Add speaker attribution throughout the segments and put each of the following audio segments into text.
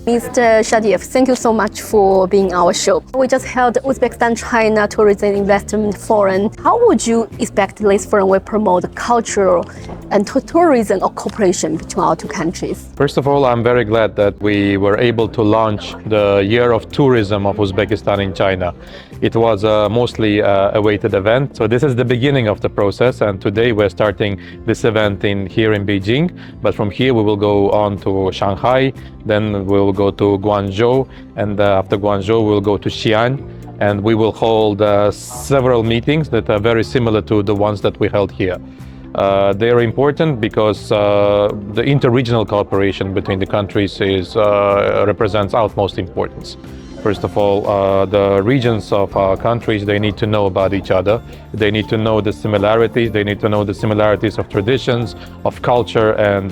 Speaker 1: Mr. Shadiev, thank you so much for being our show. We just held the Uzbekistan-China Tourism Investment Forum. How would you expect this forum will promote cultural and tourism or cooperation between our two countries?
Speaker 2: First of all, I'm very glad that we were able to launch the Year of Tourism of Uzbekistan in China. It was a mostly awaited event. So this is the beginning of the process, and today we're starting this event here in Beijing. But from here we will go on to Shanghai, then we'll go to Guangzhou, and after Guangzhou we'll go to Xi'an, and we will hold several meetings that are very similar to the ones that we held here. They are important because the inter-regional cooperation between the countries represents utmost importance. First of all, the regions of our countries, they need to know about each other. They need to know the similarities. They need to know the similarities of traditions, of culture, and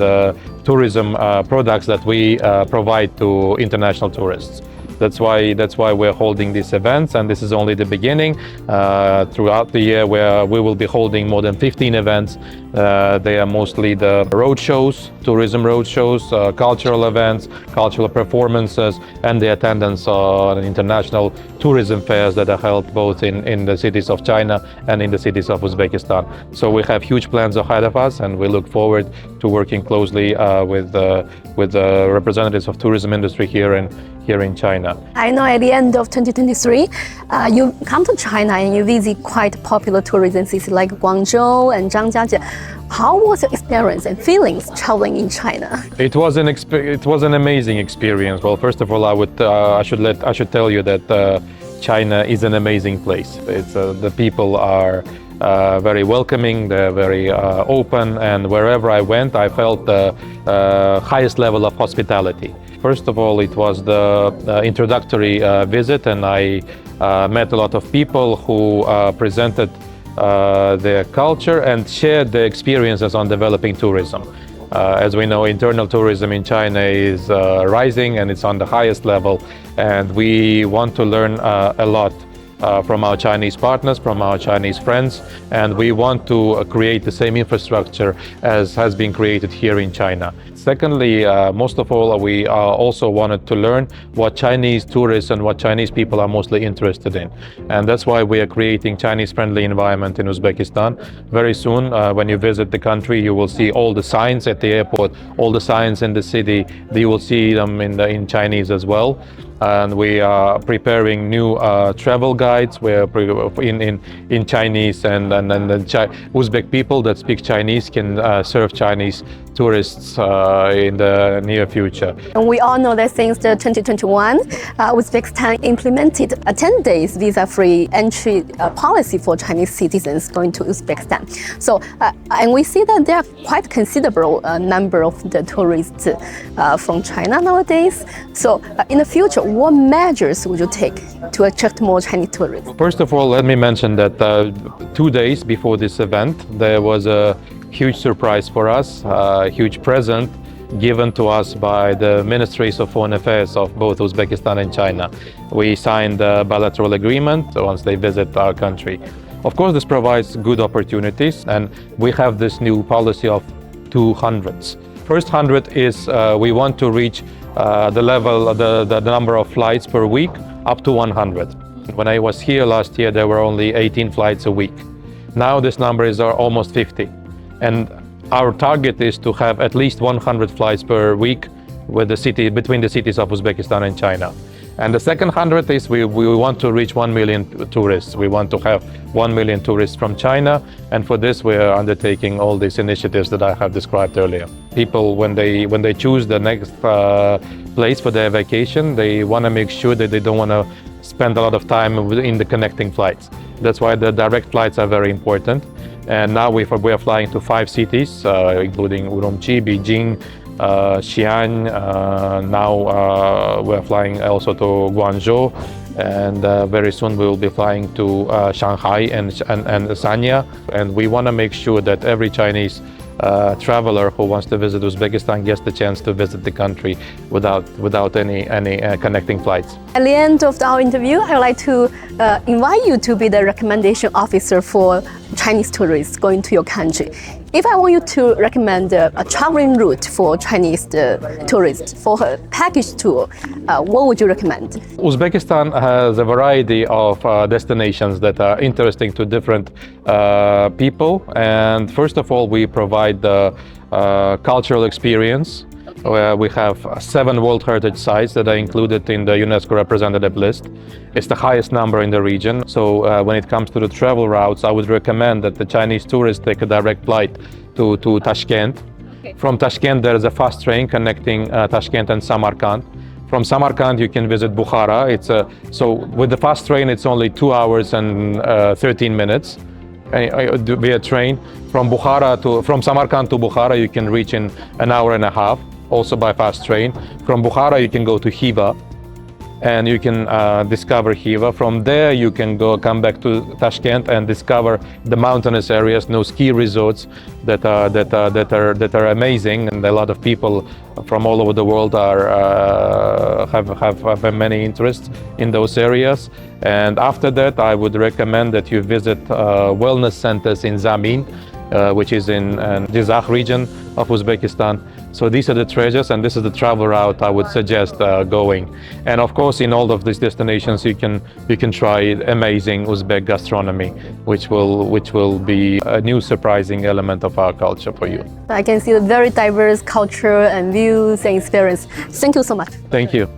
Speaker 2: tourism products that we provide to international tourists. That's why we're holding these events, and this is only the beginning. Throughout the year, where we will be holding more than 15 events. They are mostly the road shows, tourism road shows, cultural events, cultural performances, and the attendance on international tourism fairs that are held both in the cities of China and in the cities of Uzbekistan. So we have huge plans ahead of us, and we look forward to working closely with the representatives of tourism industry here in China.
Speaker 1: I know at the end of 2023, you come to China and you visit quite popular tourism cities like Guangzhou and Zhangjiajie. How was your experience and feelings traveling in China?
Speaker 2: It was an amazing experience. Well, first of all, I should tell you that China is an amazing place. The people are very welcoming, they're very open, and wherever I went, I felt the highest level of hospitality. First of all, it was the introductory visit, and I met a lot of people who presented their culture and shared their experiences on developing tourism. As we know, internal tourism in China is rising, and it's on the highest level, and we want to learn a lot from our Chinese partners, from our Chinese friends, and we want to create the same infrastructure as has been created here in China. Secondly, most of all, we also wanted to learn what Chinese tourists and what Chinese people are mostly interested in. And that's why we are creating Chinese-friendly environment in Uzbekistan. Very soon, when you visit the country, you will see all the signs at the airport, all the signs in the city. You will see them in Chinese as well. And we are preparing new travel guides where in Chinese, and the Uzbek people that speak Chinese can serve Chinese tourists in the near future.
Speaker 1: And we all know that since the 2021, Uzbekistan implemented a 10 days visa-free entry policy for Chinese citizens going to Uzbekistan. So, and we see that there are quite considerable number of the tourists from China nowadays. So, in the future, what measures would you take to attract more Chinese tourists?
Speaker 2: First of all, let me mention that 2 days before this event, there was a huge surprise for us, a huge present given to us by the Ministries of Foreign Affairs of both Uzbekistan and China. We signed a bilateral agreement once they visit our country. Of course, this provides good opportunities, and we have this new policy of 200s. First 100 is we want to reach the number of flights per week up to 100. When I was here last year, there were only 18 flights a week. Now this number is almost 50. And our target is to have at least 100 flights per week between the cities of Uzbekistan and China. And the second 100 is we want to reach 1 million tourists. We want to have 1 million tourists from China, and for this we are undertaking all these initiatives that I have described earlier. People, when they choose the next place for their vacation, they want to make sure that they don't want to spend a lot of time in the connecting flights. That's why the direct flights are very important. And now we are flying to 5 cities, including Urumqi, Beijing, Xi'an. Now we're flying also to Guangzhou, and very soon we will be flying to Shanghai and Sanya. And we want to make sure that every Chinese traveler who wants to visit Uzbekistan gets the chance to visit the country without any connecting flights.
Speaker 1: At the end of our interview, I would like to invite you to be the recommendation officer for Chinese tourists going to your country. If I want you to recommend a traveling route for Chinese tourists for a package tour, what would you recommend?
Speaker 2: Uzbekistan has a variety of destinations that are interesting to different people. And first of all, we provide the cultural experience. Where we have 7 World Heritage Sites that are included in the UNESCO representative list. It's the highest number in the region. So when it comes to the travel routes, I would recommend that the Chinese tourists take a direct flight to Tashkent. Okay. From Tashkent, there is a fast train connecting Tashkent and Samarkand. From Samarkand, you can visit Bukhara. So with the fast train, it's only 2 hours and 13 minutes. Via train. From Samarkand to Bukhara, you can reach in an hour and a half. Also by fast train. From Bukhara, you can go to Khiva and you can discover Khiva. From there, you can come back to Tashkent and discover the mountainous areas, ski resorts that are amazing, and a lot of people from all over the world have many interests in those areas. And after that, I would recommend that you visit wellness centers in Zamin, which is in Jizakh region of Uzbekistan. So these are the treasures, and this is the travel route I would suggest going. And of course, in all of these destinations, you can try amazing Uzbek gastronomy, which will be a new surprising element of our culture for you.
Speaker 1: I can see the very diverse culture and views and experience. Thank you so much.
Speaker 2: Thank you.